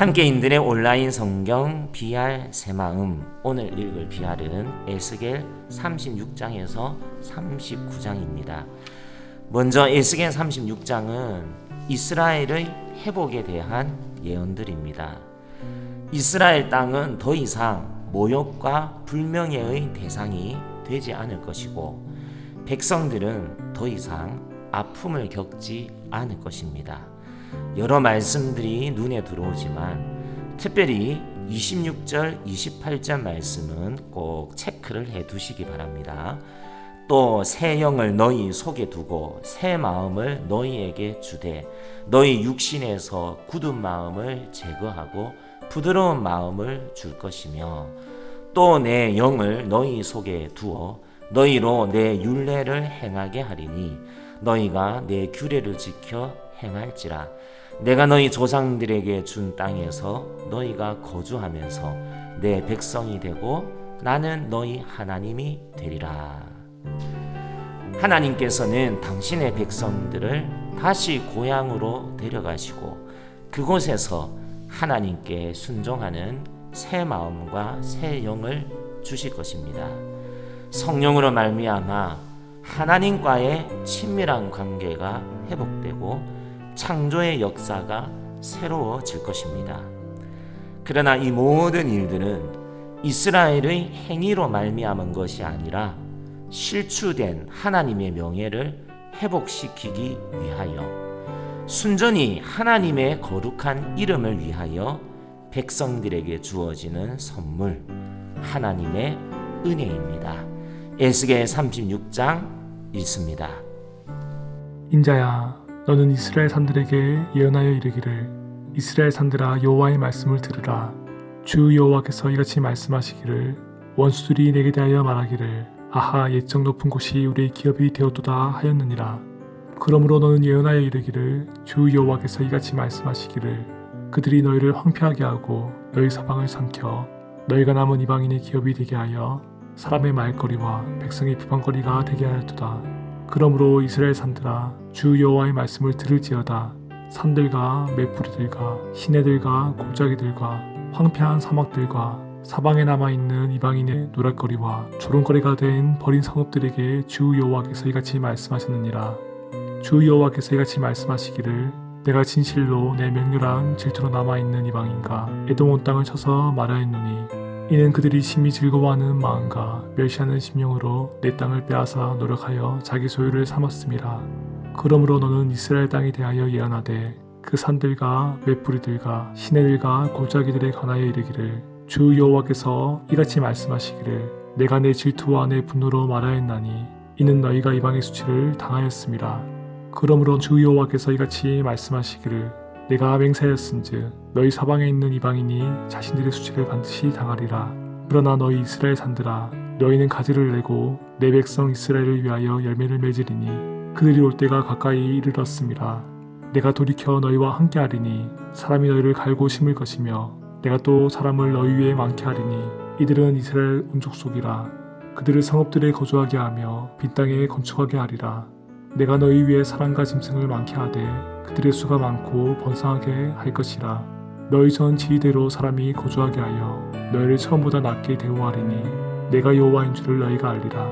함께인들의 온라인 성경 BR 새마음, 오늘 읽을 BR은 에스겔 36장에서 39장입니다. 먼저 에스겔 36장은 이스라엘의 회복에 대한 예언들입니다. 이스라엘 땅은 더 이상 모욕과 불명예의 대상이 되지 않을 것이고 백성들은 더 이상 아픔을 겪지 않을 것입니다. 여러 말씀들이 눈에 들어오지만 특별히 26절, 28절 말씀은 꼭 체크를 해 두시기 바랍니다. 또 새 영을 너희 속에 두고 새 마음을 너희에게 주되 너희 육신에서 굳은 마음을 제거하고 부드러운 마음을 줄 것이며 또 내 영을 너희 속에 두어 너희로 내 율례를 행하게 하리니 너희가 내 규례를 지켜 행할지라. 내가 너희 조상들에게 준 땅에서 너희가 거주하면서 내 백성이 되고 나는 너희 하나님이 되리라. 하나님께서는 당신의 백성들을 다시 고향으로 데려가시고 그곳에서 하나님께 순종하는 새 마음과 새 영을 주실 것입니다. 성령으로 말미암아 하나님과의 친밀한 관계가 회복되고 창조의 역사가 새로워질 것입니다. 그러나 이 모든 일들은 이스라엘의 행위로 말미암은 것이 아니라 실추된 하나님의 명예를 회복시키기 위하여 순전히 하나님의 거룩한 이름을 위하여 백성들에게 주어지는 선물, 하나님의 은혜입니다. 에스겔 36장 읽습니다. 인자야, 너는 이스라엘 산들에게 예언하여 이르기를 이스라엘 산들아 여호와의 말씀을 들으라. 주 여호와께서 이같이 말씀하시기를 원수들이 내게 대하여 말하기를 아하 옛적 높은 곳이 우리의 기업이 되었도다 하였느니라. 그러므로 너는 예언하여 이르기를 주 여호와께서 이같이 말씀하시기를 그들이 너희를 황폐하게 하고 너희 서방을 삼켜 너희가 남은 이방인의 기업이 되게 하여 사람의 말거리와 백성의 비방거리가 되게 하였도다. 그러므로 이스라엘 산들아 주 여호와의 말씀을 들을지어다. 산들과 메푸리들과 시내들과 골짜기들과 황폐한 사막들과 사방에 남아있는 이방인의 노랫거리와 조롱거리가 된 버린 성읍들에게 주 여호와께서 이같이 말씀하셨느니라. 주 여호와께서 이같이 말씀하시기를 내가 진실로 내 맹렬한 질투로 남아있는 이방인과 에돔 온 땅을 쳐서 말하였노니 이는 그들이 심히 즐거워하는 마음과 멸시하는 심령으로 내 땅을 빼앗아 노력하여 자기 소유를 삼았음이라. 그러므로 너는 이스라엘 땅에 대하여 예언하되 그 산들과 메푸리들과 시내들과 골짜기들에 관하여 이르기를 주 여호와께서 이같이 말씀하시기를 내가 내 질투와 내 분노로 말하였나니 이는 너희가 이방의 수치를 당하였음이라. 그러므로 주 여호와께서 이같이 말씀하시기를 내가 맹세하였은즉 너희 서방에 있는 이방인이 자신들의 수치를 반드시 당하리라. 그러나 너희 이스라엘 산들아 너희는 가지를 내고 내 백성 이스라엘을 위하여 열매를 맺으리니 그들이 올 때가 가까이 이르렀음이라. 내가 돌이켜 너희와 함께하리니 사람이 너희를 갈고 심을 것이며 내가 또 사람을 너희 위에 많게 하리니 이들은 이스라엘 온 족속이라. 그들을 성읍들에 거주하게 하며 빈 땅에 건축하게 하리라. 내가 너희 위에 사람과 짐승을 많게 하되 그들의 수가 많고 번성하게 할 것이라. 너희 전 지위대로 사람이 거주하게 하여 너희를 처음보다 낮게 대우하리니 내가 여호와인 줄을 너희가 알리라.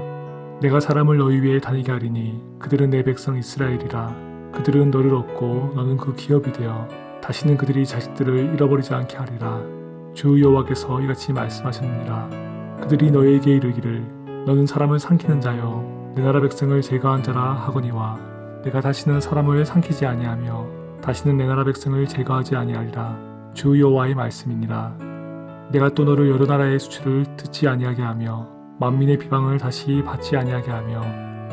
내가 사람을 너희 위에 다니게 하리니 그들은 내 백성 이스라엘이라. 그들은 너를 얻고 너는 그 기업이 되어 다시는 그들이 자식들을 잃어버리지 않게 하리라. 주 여호와께서 이같이 말씀하셨느니라. 그들이 너희에게 이르기를 너는 사람을 삼키는 자여 내 나라 백성을 제거한 자라 하거니와 내가 다시는 사람을 삼키지 아니하며 다시는 내 나라 백성을 제거하지 아니하리라. 주 여호와의 말씀이니라. 내가 또 너를 여러 나라의 수치를 듣지 아니하게 하며 만민의 비방을 다시 받지 아니하게 하며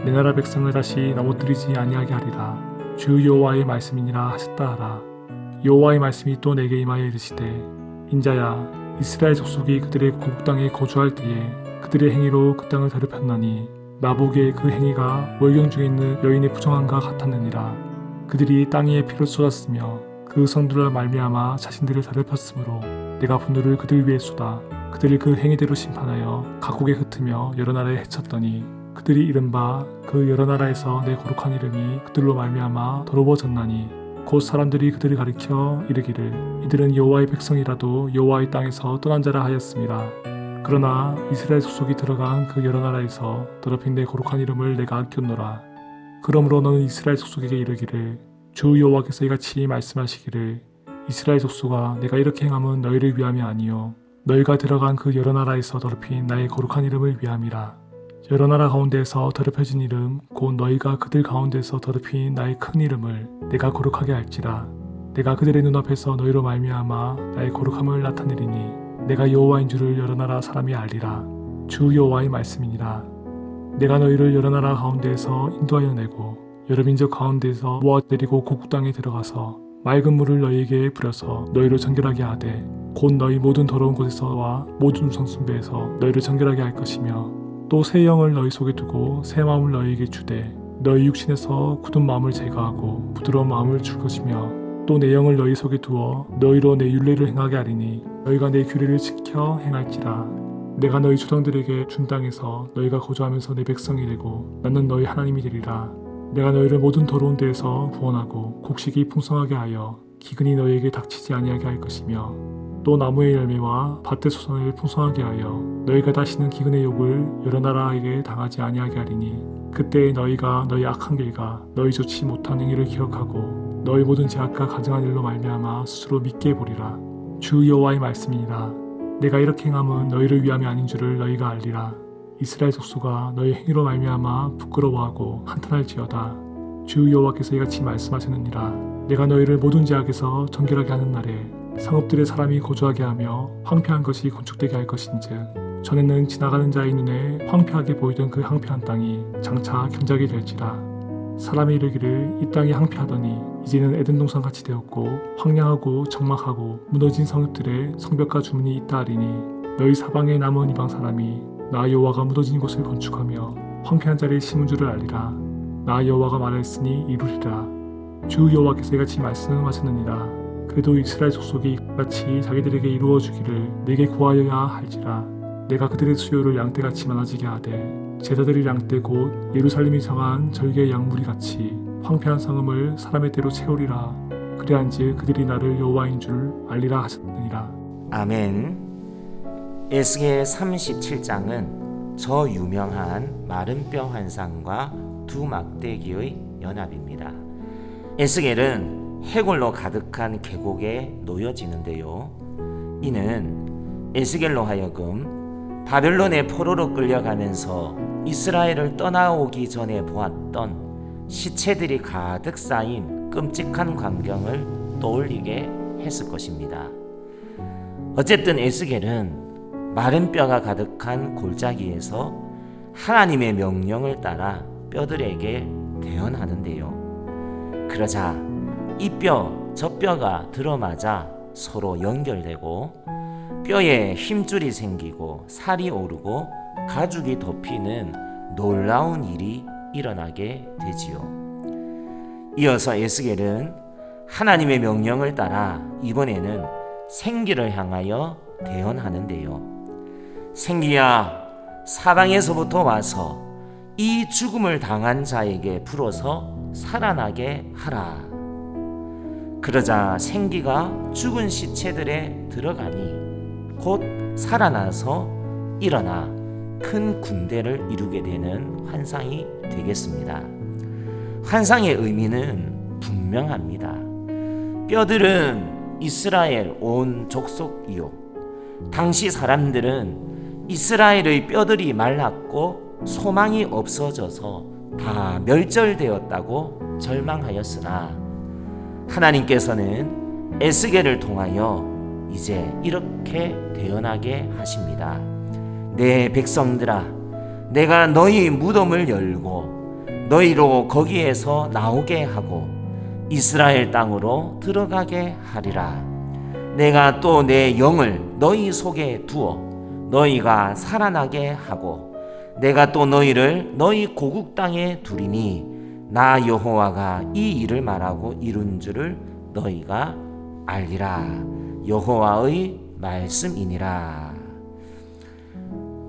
내 나라 백성을 다시 넘어뜨리지 아니하게 하리라. 주 여호와의 말씀이니라 하셨다 하라. 여호와의 말씀이 또 내게 임하여 이르시되 인자야 이스라엘 족속이 그들의 고국 땅에 거주할 때에 그들의 행위로 그 땅을 더럽혔나니 나보기에 그 행위가 월경 중에 있는 여인의 부정함과 같았느니라. 그들이 땅 위에 피를 쏟았으며 그 성들로 말미암아 자신들을 더럽혔으므로 내가 분노를 그들 위에 쏟아 그들을 그 행위대로 심판하여 각국에 흩으며 여러 나라에 해쳤더니 그들이 이른바 그 여러 나라에서 내 거룩한 이름이 그들로 말미암아 더러워졌나니 곧 사람들이 그들을 가리켜 이르기를 이들은 여호와의 백성이라도 여호와의 땅에서 떠난 자라 하였습니다. 그러나 이스라엘 속속이 들어간 그 여러 나라에서 더럽힌 내 거룩한 이름을 내가 아꼈노라. 그러므로 너는 이스라엘 속속에게 이르기를 주 여호와께서 이같이 말씀하시기를 이스라엘 족속아 내가 이렇게 행함은 너희를 위함이 아니요 너희가 들어간 그 여러 나라에서 더럽힌 나의 거룩한 이름을 위함이라. 여러 나라 가운데에서 더럽혀진 이름 곧 너희가 그들 가운데서 더럽힌 나의 큰 이름을 내가 거룩하게 할지라. 내가 그들의 눈앞에서 너희로 말미암아 나의 거룩함을 나타내리니 내가 여호와인 줄을 여러 나라 사람이 알리라. 주 여호와의 말씀이니라. 내가 너희를 여러 나라 가운데에서 인도하여 내고 여러 민족 가운데에서 모아 데리고 고국 땅에 들어가서 맑은 물을 너희에게 부려서 너희를 정결하게 하되 곧 너희 모든 더러운 곳에서와 모든 성순배에서 너희를 정결하게 할 것이며 또 새 영을 너희 속에 두고 새 마음을 너희에게 주되 너희 육신에서 굳은 마음을 제거하고 부드러운 마음을 줄 것이며 또 내 영을 너희 속에 두어 너희로 내 율례를 행하게 하리니 너희가 내 규례를 지켜 행할지라. 내가 너희 조상들에게 준 땅에서 너희가 거주하면서 내 백성이 되고 나는 너희 하나님이 되리라. 내가 너희를 모든 더러운 데에서 구원하고 곡식이 풍성하게 하여 기근이 너희에게 닥치지 아니하게 할 것이며 또 나무의 열매와 밭의 소산을 풍성하게 하여 너희가 다시는 기근의 욕을 여러 나라에게 당하지 아니하게 하리니 그때 너희가 너희 악한 길과 너희 좋지 못한 행위를 기억하고 너희 모든 죄악과 가증한 일로 말미암아 스스로 믿게 보리라. 주 여호와의 말씀이니라. 내가 이렇게 행함은 너희를 위함이 아닌 줄을 너희가 알리라. 이스라엘 족속아 너희 행위로 말미암아 부끄러워하고 한탄할지어다. 주 여호와께서 이같이 말씀하셨느니라. 내가 너희를 모든 죄악에서 정결하게 하는 날에 성읍들의 사람이 거주하게 하며 황폐한 것이 건축되게 할 것인즉 전에는 지나가는 자의 눈에 황폐하게 보이던 그 황폐한 땅이 장차 경작이 될지라. 사람이 이르기를 이 땅이 황폐하더니 이제는 에덴 동산 같이 되었고 황량하고 적막하고 무너진 성읍들의 성벽과 주문이 있다 하리니 너희 사방에 남은 이방 사람이 나 여호와가 무너진 곳을 건축하며 황폐한 자리에 심은 줄을 알리라. 나 여호와가 말하였으니 이루리라. 주 여호와께서 이같이 말씀하셨느니라. 그래도 이스라엘 족속이 같이 자기들에게 이루어 주기를 내게 구하여야 할지라. 내가 그들의 수요를 양떼같이 많아지게 하되 제자들의 양떼 곧 예루살렘이 정한 절개의 양무리 같이 황폐한 성읍을 사람의 때로 채우리라. 그리한즉 그들이 나를 여호와인 줄 알리라 하셨느니라. 아멘. 에스겔 37장은 저 유명한 마른 뼈 환상과 두 막대기의 연합입니다. 에스겔은 해골로 가득한 계곡에 놓여지는데요. 이는 에스겔로 하여금 바벨론의 포로로 끌려가면서 이스라엘을 떠나오기 전에 보았던 시체들이 가득 쌓인 끔찍한 광경을 떠올리게 했을 것입니다. 어쨌든 에스겔은 마른 뼈가 가득한 골짜기에서 하나님의 명령을 따라 뼈들에게 대언하는데요. 그러자 이 뼈, 저 뼈가 들어맞아 서로 연결되고 뼈에 힘줄이 생기고 살이 오르고 가죽이 덮이는 놀라운 일이 일어나게 되지요. 이어서 에스겔은 하나님의 명령을 따라 이번에는 생기를 향하여 대언하는데요. 생기야, 사방에서부터 와서 이 죽음을 당한 자에게 불어서 살아나게 하라. 그러자 생기가 죽은 시체들에 들어가니 곧 살아나서 일어나 큰 군대를 이루게 되는 환상이 되겠습니다. 환상의 의미는 분명합니다. 뼈들은 이스라엘 온 족속이요. 당시 사람들은 이스라엘의 뼈들이 말랐고 소망이 없어져서 다 멸절되었다고 절망하였으나 하나님께서는 에스겔을 통하여 이제 이렇게 대언하게 하십니다. 내 백성들아, 내가 너희 무덤을 열고 너희로 거기에서 나오게 하고 이스라엘 땅으로 들어가게 하리라. 내가 또 내 영을 너희 속에 두어 너희가 살아나게 하고 내가 또 너희를 너희 고국 땅에 두리니 나 여호와가 이 일을 말하고 이룬 줄을 너희가 알리라. 여호와의 말씀이니라.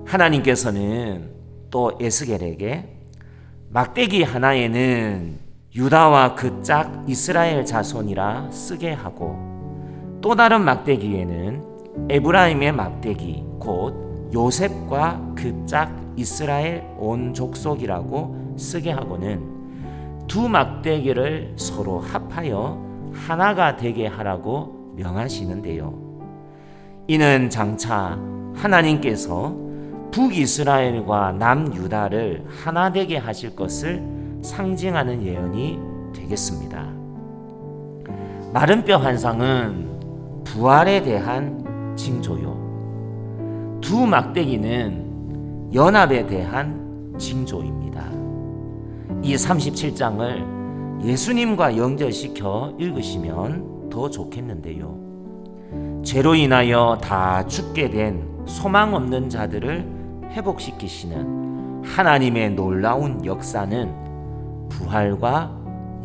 하나님께서는 또 에스겔에게 막대기 하나에는 유다와 그 짝 이스라엘 자손이라 쓰게 하고, 또 다른 막대기에는 에브라임의 막대기 곧 요셉과 그 짝 이스라엘 온 족속이라고 쓰게 하고는 두 막대기를 서로 합하여 하나가 되게 하라고 명하시는데요. 이는 장차 하나님께서 북이스라엘과 남유다를 하나 되게 하실 것을 상징하는 예언이 되겠습니다. 마른 뼈 환상은 부활에 대한 징조요, 두 막대기는 연합에 대한 징조입니다. 이 37장을 예수님과 연결시켜 읽으시면 더 좋겠는데요. 죄로 인하여 다 죽게 된 소망 없는 자들을 회복시키시는 하나님의 놀라운 역사는 부활과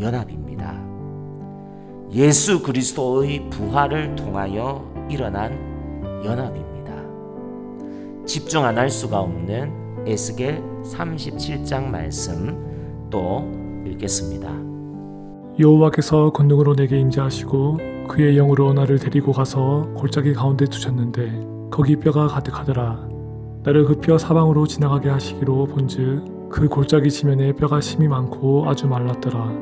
연합입니다. 예수 그리스도의 부활을 통하여 일어난 연합입니다. 집중 안 할 수가 없는 에스겔 37장 말씀 또 읽겠습니다. 여호와께서 권능으로 내게 임재하시고 그의 영으로 나를 데리고 가서 골짜기 가운데 두셨는데 거기 뼈가 가득하더라. 나를 그 뼈 사방으로 지나가게 하시기로 본즉 그 골짜기 지면에 뼈가 심이 많고 아주 말랐더라.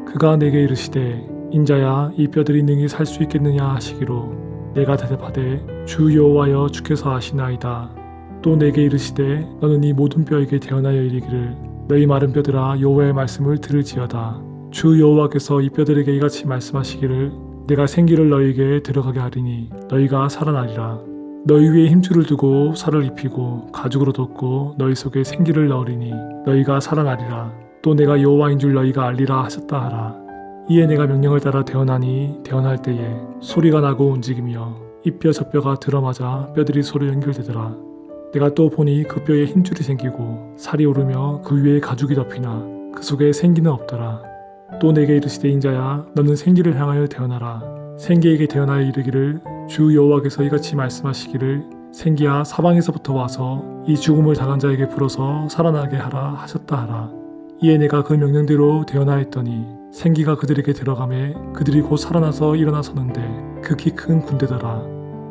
그가 내게 이르시되 인자야 이 뼈들이 능히 살 수 있겠느냐 하시기로 내가 대답하되 주 여호와여 주께서 아시나이다. 또 내게 이르시되 너는 이 모든 뼈에게 대언하여 이르기를 너희 마른 뼈들아 여호와의 말씀을 들을지어다. 주 여호와께서 이 뼈들에게 이같이 말씀하시기를 내가 생기를 너희에게 들어가게 하리니 너희가 살아나리라. 너희 위에 힘줄을 두고 살을 입히고 가죽으로 덮고 너희 속에 생기를 넣으리니 너희가 살아나리라. 또 내가 여호와인 줄 너희가 알리라 하셨다 하라. 이에 내가 명령을 따라 대언하니 대언할 때에 소리가 나고 움직이며 이 뼈 저 뼈가 들어맞아 뼈들이 서로 연결되더라. 내가 또 보니 그 뼈에 힘줄이 생기고 살이 오르며 그 위에 가죽이 덮이나 그 속에 생기는 없더라. 또 내게 이르시되 인자야 너는 생기를 향하여 대언하라. 생기에게 대언하여 이르기를 주 여호와께서 이같이 말씀하시기를 생기야 사방에서부터 와서 이 죽음을 당한 자에게 불어서 살아나게 하라 하셨다 하라. 이에 내가 그 명령대로 대언하였더니 생기가 그들에게 들어가매 그들이 곧 살아나서 일어나 서는데 극히 큰 군대더라.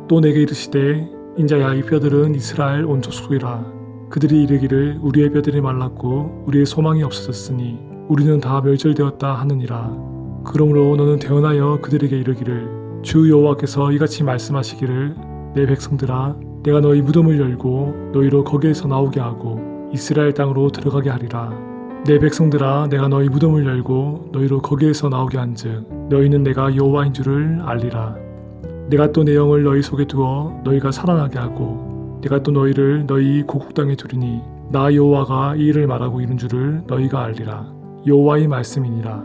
또 내게 이르시되 인자야 이 뼈들은 이스라엘 온 족속이라. 그들이 이르기를 우리의 뼈들이 말랐고 우리의 소망이 없어졌으니 우리는 다 멸절되었다 하느니라. 그러므로 너는 대언하여 그들에게 이르기를 주 여호와께서 이같이 말씀하시기를 내 백성들아 내가 너희 무덤을 열고 너희로 거기에서 나오게 하고 이스라엘 땅으로 들어가게 하리라. 내 백성들아 내가 너희 무덤을 열고 너희로 거기에서 나오게 한즉 너희는 내가 여호와인 줄을 알리라. 내가 또 내 영을 너희 속에 두어 너희가 살아나게 하고 내가 또 너희를 너희 고국 땅에 두리니 나 여호와가 이 일을 말하고 이른 줄을 너희가 알리라. 여호와의 말씀이니라.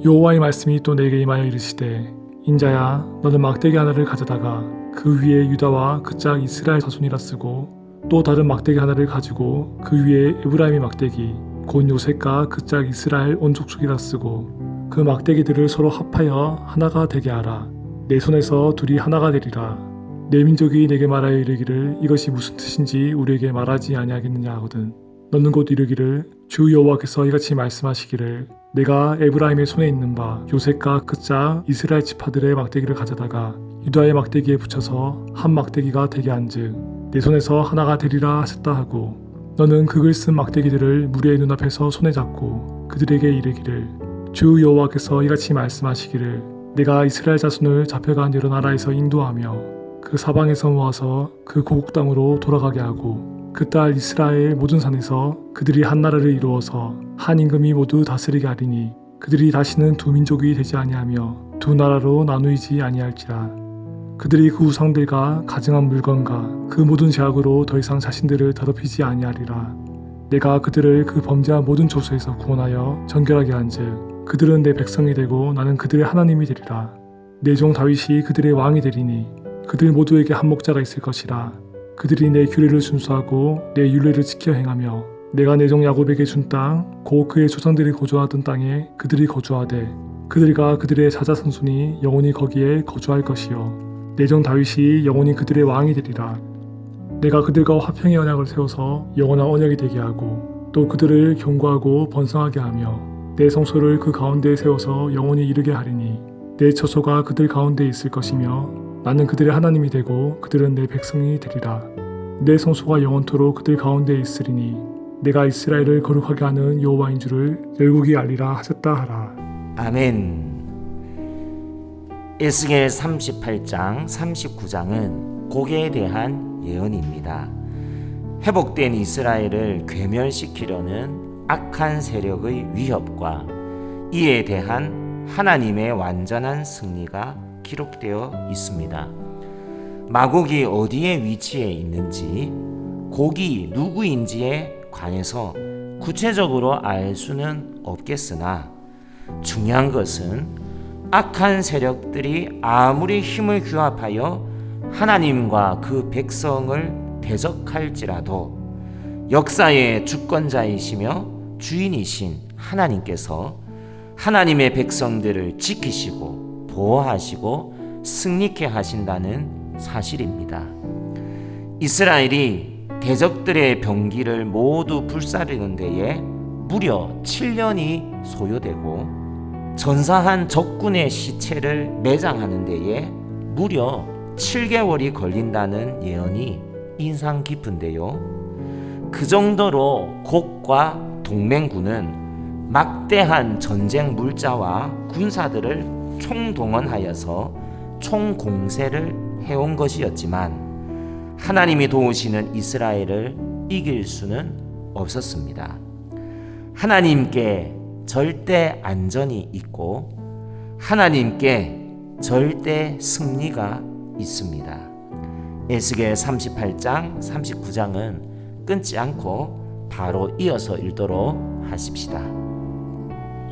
여호와의 말씀이 또 내게 임하여 이르시되 인자야 너는 막대기 하나를 가져다가 그 위에 유다와 그 짝 이스라엘 자손이라 쓰고 또 다른 막대기 하나를 가지고 그 위에 에브라임의 막대기 곧 요셉과 그 짝 이스라엘 온 족속이라 쓰고 그 막대기들을 서로 합하여 하나가 되게 하라. 내 손에서 둘이 하나가 되리라. 내 민족이 내게 말하여 이르기를 이것이 무슨 뜻인지 우리에게 말하지 아니하겠느냐 하거든. 너는 곧 이르기를 주 여호와께서 이같이 말씀하시기를 내가 에브라임의 손에 있는 바 요셉과 그 짝 이스라엘 지파들의 막대기를 가져다가 유다의 막대기에 붙여서 한 막대기가 되게 한즉 내 손에서 하나가 되리라 하셨다 하고 너는 그 글 쓴 막대기들을 무리의 눈앞에서 손에 잡고 그들에게 이르기를 주 여호와께서 이같이 말씀하시기를 내가 이스라엘 자손을 잡혀간 여러 나라에서 인도하며 그 사방에서 모아서 그 고국 땅으로 돌아가게 하고 그 딸 이스라엘 모든 산에서 그들이 한 나라를 이루어서 한 임금이 모두 다스리게 하리니 그들이 다시는 두 민족이 되지 아니하며 두 나라로 나누이지 아니할지라. 그들이 그 우상들과 가증한 물건과 그 모든 제약으로 더 이상 자신들을 더럽히지 아니하리라. 내가 그들을 그 범죄한 모든 조소에서 구원하여 정결하게 한즉 그들은 내 백성이 되고 나는 그들의 하나님이 되리라. 내 종 다윗이 그들의 왕이 되리니 그들 모두에게 한 목자가 있을 것이라. 그들이 내 규례를 준수하고 내 율례를 지켜 행하며 내가 내 종 야곱에게 준 땅 곧 그의 조상들이 거주하던 땅에 그들이 거주하되 그들과 그들의 자자손손이 영원히 거기에 거주할 것이요 내 종 다윗이 영원히 그들의 왕이 되리라. 내가 그들과 화평의 언약을 세워서 영원한 언약이 되게 하고 또 그들을 견고하고 번성하게 하며 내 성소를 그 가운데에 세워서 영원히 이르게 하리니 내 처소가 그들 가운데 있을 것이며 나는 그들의 하나님이 되고 그들은 내 백성이 되리라. 내 성소가 영원토록 그들 가운데 있으리니 내가 이스라엘을 거룩하게 하는 여호와인 줄을 열국이 알리라 하셨다 하라. 아멘. 에스겔 38장 39장은 고개에 대한 예언입니다. 회복된 이스라엘을 괴멸시키려는 악한 세력의 위협과 이에 대한 하나님의 완전한 승리가 기록되어 있습니다. 마곡이 어디에 위치해 있는지, 곡이 누구인지에 관해서 구체적으로 알 수는 없겠으나 중요한 것은 악한 세력들이 아무리 힘을 규합하여 하나님과 그 백성을 대적할지라도 역사의 주권자이시며 주인이신 하나님께서 하나님의 백성들을 지키시고 보호하시고 승리케 하신다는 사실입니다. 이스라엘이 대적들의 병기를 모두 불사르는 데에 무려 7년이 소요되고 전사한 적군의 시체를 매장하는 데에 무려 7개월이 걸린다는 예언이 인상 깊은데요. 그 정도로 곡과 동맹군은 막대한 전쟁 물자와 군사들을 총동원하여서 총공세를 해온 것이었지만 하나님이 도우시는 이스라엘을 이길 수는 없었습니다. 하나님께 절대 안전이 있고 하나님께 절대 승리가 있습니다. 에스겔 38장 39장은 끊지 않고 바로 이어서 읽도록 하십시다.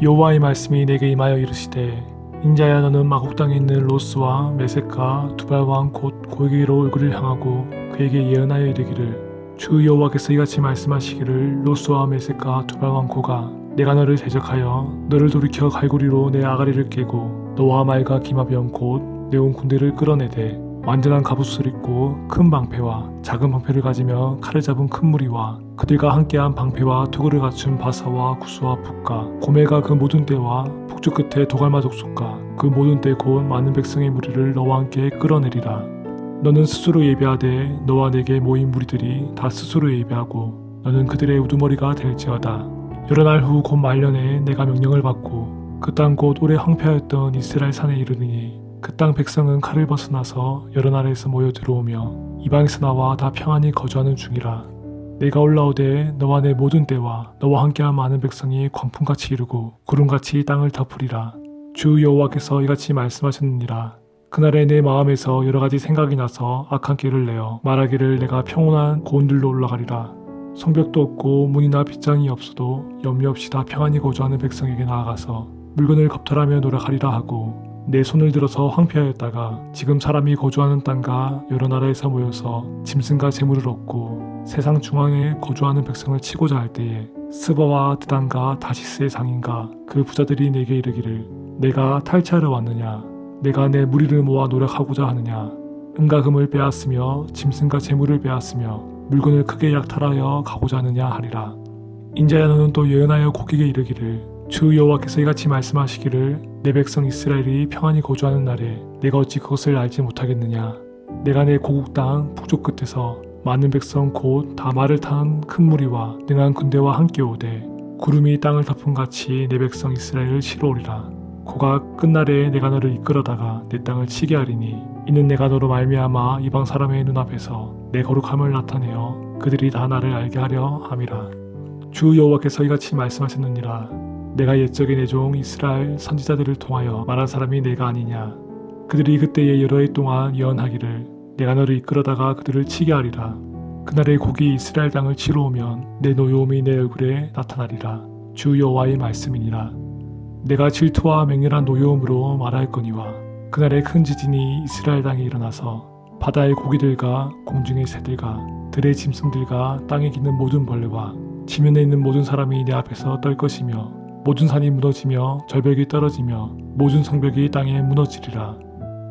여호와의 말씀이 내게 임하여 이르시되 인자야 너는 마곡 땅에 있는 로스와 메섹과 두발 왕 곧 고기로 얼굴을 향하고 그에게 예언하여 이르기를 주 여호와께서 이같이 말씀하시기를 로스와 메섹과 두발 왕 고가 내가 너를 대적하여 너를 돌이켜 갈고리로 내 아가리를 깨고 너와 말과 기마병 곧 내 온 군대를 끌어내되 완전한 갑옷을 입고 큰 방패와 작은 방패를 가지며 칼을 잡은 큰 무리와 그들과 함께한 방패와 투구를 갖춘 바사와 구스와 북과 고멜과 그 모든 떼와 북쪽 끝에 도갈마 족속과 그 모든 떼 곧 많은 백성의 무리를 너와 함께 끌어내리라. 너는 스스로 예배하되 너와 내게 모인 무리들이 다 스스로 예배하고 너는 그들의 우두머리가 될지어다. 여러 날 후 곧 말년에 내가 명령을 받고 그 땅 곧 오래 황폐하였던 이스라엘 산에 이르르니 그 땅 백성은 칼을 벗어나서 여러 나라에서 모여 들어오며 이방에서 나와 다 평안히 거주하는 중이라. 내가 올라오되 너와 내 모든 때와 너와 함께한 많은 백성이 광풍같이 이르고 구름같이 땅을 덮으리라. 주 여호와께서 이같이 말씀하셨느니라. 그날에 내 마음에서 여러 가지 생각이 나서 악한 길을 내어 말하기를 내가 평온한 고운들로 올라가리라. 성벽도 없고 문이나 빗장이 없어도 염려 없이 다 평안히 거주하는 백성에게 나아가서 물건을 겁탈하며 노력하리라 하고 내 손을 들어서 황폐하였다가 지금 사람이 거주하는 땅과 여러 나라에서 모여서 짐승과 재물을 얻고 세상 중앙에 거주하는 백성을 치고자 할 때에 스바와 드단과 다시스의 상인과 그 부자들이 내게 이르기를 내가 탈취하러 왔느냐 내가 내 무리를 모아 노력하고자 하느냐 은과 금을 빼앗으며 짐승과 재물을 빼앗으며 물건을 크게 약탈하여 가고자 하느냐 하리라. 인자야 너는 또 예언하여 곡에게 이르기를 주 여호와께서 이같이 말씀하시기를 내 백성 이스라엘이 평안히 거주하는 날에 내가 어찌 그것을 알지 못하겠느냐. 내가 내 고국 땅 북쪽 끝에서 많은 백성 곧 다 말을 탄 큰 무리와 능한 군대와 함께 오되 구름이 땅을 덮음같이 내 백성 이스라엘을 치러 오리라. 고가 끝날에 내가 너를 이끌어다가 내 땅을 치게 하리니 이는 내가 너로 말미암아 이방 사람의 눈앞에서 내 거룩함을 나타내어 그들이 다 나를 알게 하려 함이라. 주 여호와께서 이같이 말씀하셨느니라. 내가 옛적에 내 종 이스라엘 선지자들을 통하여 말한 사람이 내가 아니냐. 그들이 그때에 여러 해 동안 예언하기를 내가 너를 이끌어다가 그들을 치게 하리라. 그날에 곡이 이스라엘 땅을 치러 오면 내 노여움이 내 얼굴에 나타나리라. 주 여호와의 말씀이니라. 내가 질투와 맹렬한 노여움으로 말할거니와 그날에 큰 지진이 이스라엘 땅에 일어나서 바다의 고기들과 공중의 새들과 들의 짐승들과 땅에 기는 모든 벌레와 지면에 있는 모든 사람이 내 앞에서 떨 것이며 모든 산이 무너지며 절벽이 떨어지며 모든 성벽이 땅에 무너지리라.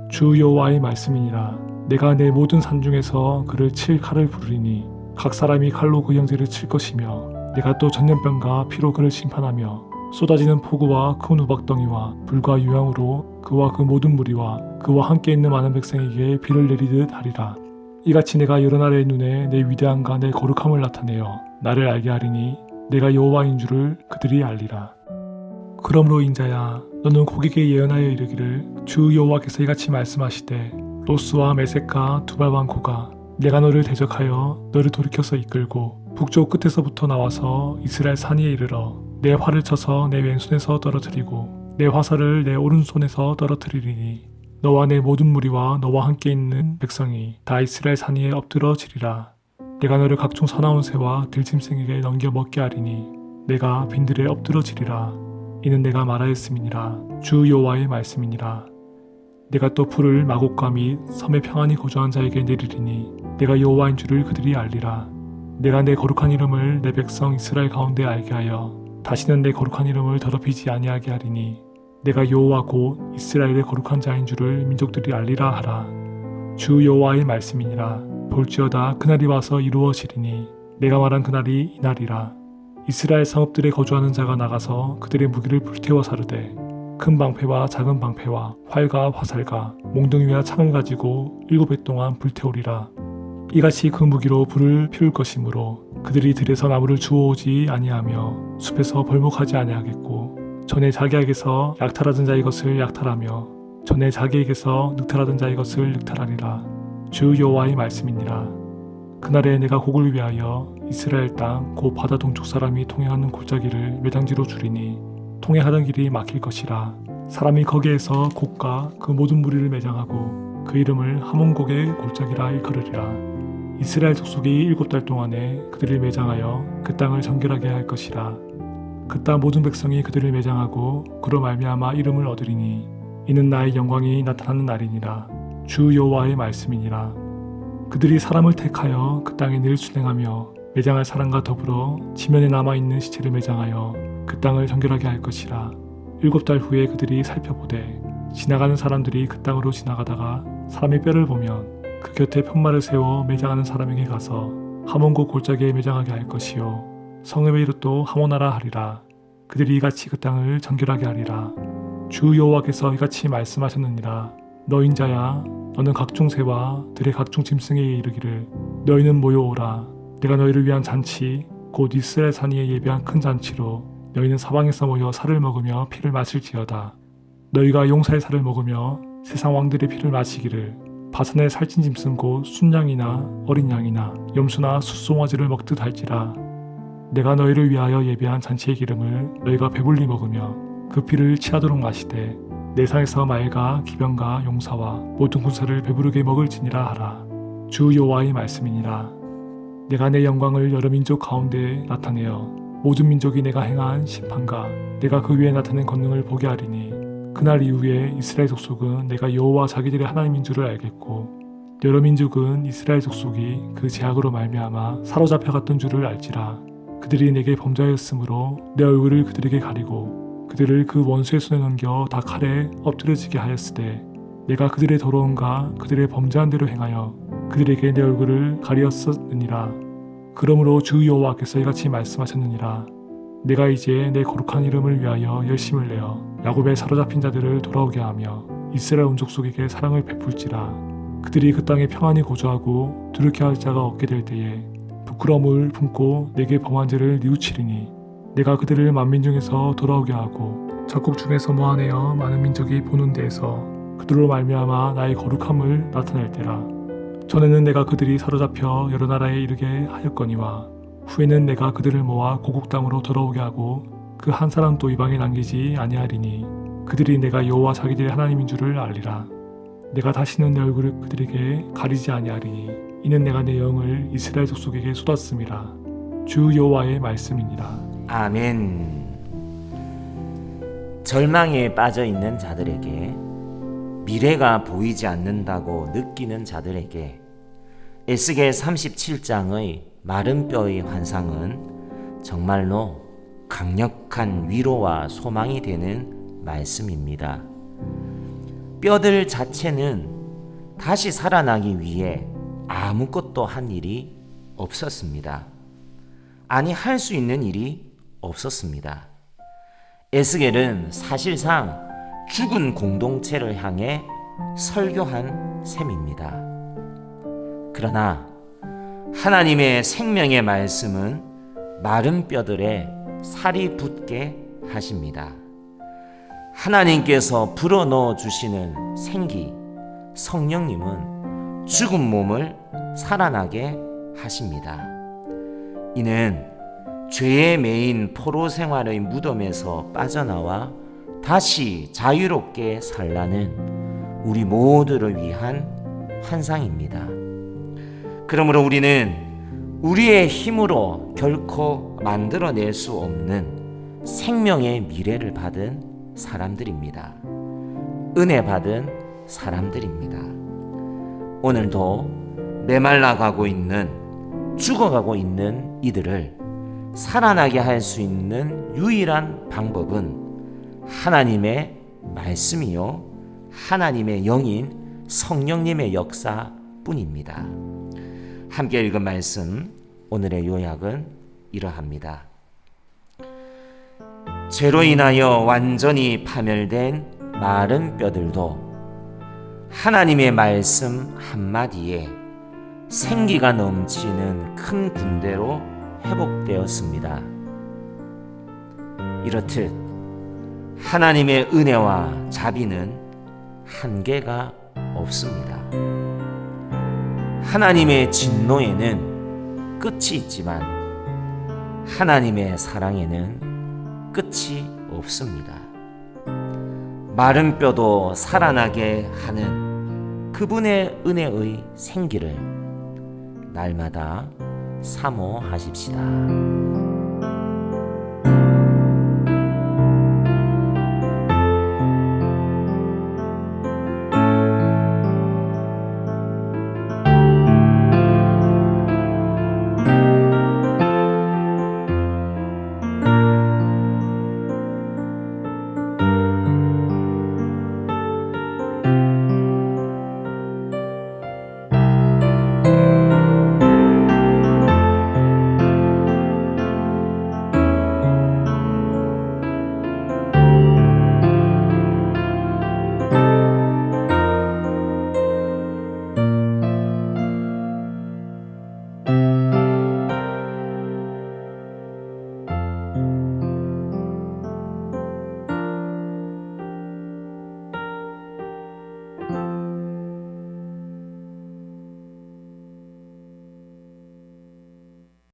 주 여호와의 말씀이니라. 내가 내 모든 산 중에서 그를 칠 칼을 부르리니 각 사람이 칼로 그 형제를 칠 것이며 내가 또 전염병과 피로 그를 심판하며 쏟아지는 폭우와 큰 우박덩이와 불과 유황으로 그와 그 모든 무리와 그와 함께 있는 많은 백성에게 비를 내리듯 하리라. 이같이 내가 여러 나라의 눈에 내 위대함과 내 거룩함을 나타내어 나를 알게 하리니 내가 여호와인 줄을 그들이 알리라. 그러므로 인자야, 너는 고객에게 예언하여 이르기를, 주 여호와께서 이같이 말씀하시되, 로스와 메섹과 두발왕 고가, 내가 너를 대적하여 너를 돌이켜서 이끌고 북쪽 끝에서부터 나와서 이스라엘 산 위에 이르러 내 활을 쳐서 내 왼손에서 떨어뜨리고 내 화살을 내 오른손에서 떨어뜨리리니 너와 내 모든 무리와 너와 함께 있는 백성이 다 이스라엘 산 위에 엎드러지리라. 내가 너를 각종 사나운 새와 들짐승에게 넘겨 먹게 하리니 내가 빈들에 엎드러지리라. 이는 내가 말하였음이니라. 주 여호와의 말씀이니라. 내가 또 불을 마곡과 및 섬에 평안히 거주한 자에게 내리리니 내가 여호와인 줄을 그들이 알리라. 내가 내 거룩한 이름을 내 백성 이스라엘 가운데 알게 하여 다시는 내 거룩한 이름을 더럽히지 아니하게 하리니 내가 여호와 곧 이스라엘의 거룩한 자인 줄을 민족들이 알리라 하라. 주 여호와의 말씀이니라. 볼지어다 그날이 와서 이루어지리니 내가 말한 그날이 이날이라. 이스라엘 성읍들에 거주하는 자가 나가서 그들의 무기를 불태워 사르되 큰 방패와 작은 방패와 활과 화살과 몽둥이와 창을 가지고 7해 동안 불태우리라. 이같이 그 무기로 불을 피울 것이므로 그들이 들에서 나무를 주워오지 아니하며 숲에서 벌목하지 아니하겠고 전에 자기에게서 약탈하던 자의 것을 약탈하며 전에 자기에게서 늑탈하던 자의 것을 늑탈하리라. 주 여호와의 말씀이니라. 그날에 내가 곡을 위하여 이스라엘 땅 곧 바다 동쪽 사람이 통행하는 골짜기를 매장지로 주리니 통행하던 길이 막힐 것이라. 사람이 거기에서 곡과 그 모든 무리를 매장하고 그 이름을 하몬곡의 골짜기라 일컬으리라. 이스라엘 족속이 7달 동안에 그들을 매장하여 그 땅을 정결하게 할 것이라. 그 땅 모든 백성이 그들을 매장하고 그로 말미암아 이름을 얻으리니 이는 나의 영광이 나타나는 날이니라. 주 여호와의 말씀이니라. 그들이 사람을 택하여 그 땅에 늘 순행하며 매장할 사람과 더불어 지면에 남아있는 시체를 매장하여 그 땅을 정결하게 할 것이라. 7달 후에 그들이 살펴보되 지나가는 사람들이 그 땅으로 지나가다가 사람의 뼈를 보면 그 곁에 편말을 세워 매장하는 사람에게 가서 하몬곡 골짜기에 매장하게 할 것이요 성읍의 이름도 하모나라 하리라. 그들이 이같이 그 땅을 정결하게 하리라. 주 여호와께서 이같이 말씀하셨느니라. 너인 자야, 너는 각종 새와 들의 각종 짐승에게 이르기를 너희는 모여오라. 내가 너희를 위한 잔치 곧 이스라엘 산 위에 예배한 큰 잔치로 너희는 사방에서 모여 살을 먹으며 피를 마실지어다. 너희가 용사의 살을 먹으며 세상 왕들의 피를 마시기를 바산의 살찐 짐승 곧 순양이나 어린 양이나 염소나 숫송아지를 먹듯 할지라. 내가 너희를 위하여 예배한 잔치의 기름을 너희가 배불리 먹으며 그 피를 취하도록 마시되 내 상에서 말과 기병과 용사와 모든 군사를 배부르게 먹을지니라 하라. 주 여호와의 말씀이니라. 내가 내 영광을 여러 민족 가운데 나타내어 모든 민족이 내가 행한 심판과 내가 그 위에 나타낸 권능을 보게 하리니 그날 이후에 이스라엘 족속은 내가 여호와 자기들의 하나님인 줄을 알겠고 여러 민족은 이스라엘 족속이 그 제약으로 말미암아 사로잡혀갔던 줄을 알지라. 그들이 내게 범죄하였으므로 내 얼굴을 그들에게 가리고 그들을 그 원수의 손에 넘겨 다 칼에 엎드려지게 하였으되 내가 그들의 더러움과 그들의 범죄한 대로 행하여 그들에게 내 얼굴을 가리었었느니라. 그러므로 주 여호와께서 이같이 말씀하셨느니라. 내가 이제 내 거룩한 이름을 위하여 열심을 내어 야곱의 사로잡힌 자들을 돌아오게 하며 이스라엘 온 족속에게 사랑을 베풀지라. 그들이 그 땅에 평안히 거주하고 두렵게 할 자가 없게 될 때에 부끄러움을 품고 내게 범한 죄를 뉘우치리니 내가 그들을 만민 중에서 돌아오게 하고 작곡 중에서 모아내어 많은 민족이 보는 데에서 그들로 말미암아 나의 거룩함을 나타낼 때라. 전에는 내가 그들이 사로잡혀 여러 나라에 이르게 하였거니와 후에는 내가 그들을 모아 고국 땅으로 돌아오게 하고 그 한 사람도 이방에 남기지 아니하리니 그들이 내가 여호와 자기들의 하나님인 줄을 알리라. 내가 다시는 내 얼굴을 그들에게 가리지 아니하리니 이는 내가 내 영을 이스라엘 족속에게 쏟았음이라. 주 여호와의 말씀이니라. 아멘. 절망에 빠져 있는 자들에게, 미래가 보이지 않는다고 느끼는 자들에게 에스겔 37장의 마른 뼈의 환상은 정말로 강력한 위로와 소망이 되는 말씀입니다. 뼈들 자체는 다시 살아나기 위해 아무것도 한 일이 없었습니다. 아니, 할 수 있는 일이 없었습니다. 에스겔은 사실상 죽은 공동체를 향해 설교한 셈입니다. 그러나 하나님의 생명의 말씀은 마른 뼈들에 살이 붙게 하십니다. 하나님께서 불어넣어 주시는 생기, 성령님은 죽은 몸을 살아나게 하십니다. 이는 죄에 매인 포로 생활의 무덤에서 빠져나와 다시 자유롭게 살라는 우리 모두를 위한 환상입니다. 그러므로 우리는 우리의 힘으로 결코 만들어낼 수 없는 생명의 미래를 받은 사람들입니다. 은혜 받은 사람들입니다. 오늘도 메말라가고 있는, 죽어가고 있는 이들을 살아나게 할 수 있는 유일한 방법은 하나님의 말씀이요, 하나님의 영인 성령님의 역사뿐입니다. 함께 읽은 말씀, 오늘의 요약은 이러합니다. 죄로 인하여 완전히 파멸된 마른 뼈들도 하나님의 말씀 한마디에 생기가 넘치는 큰 군대로 회복되었습니다. 이렇듯 하나님의 은혜와 자비는 한계가 없습니다. 하나님의 진노에는 끝이 있지만 하나님의 사랑에는 끝이 없습니다. 마른 뼈도 살아나게 하는 그분의 은혜의 생기를 날마다 사모하십시다.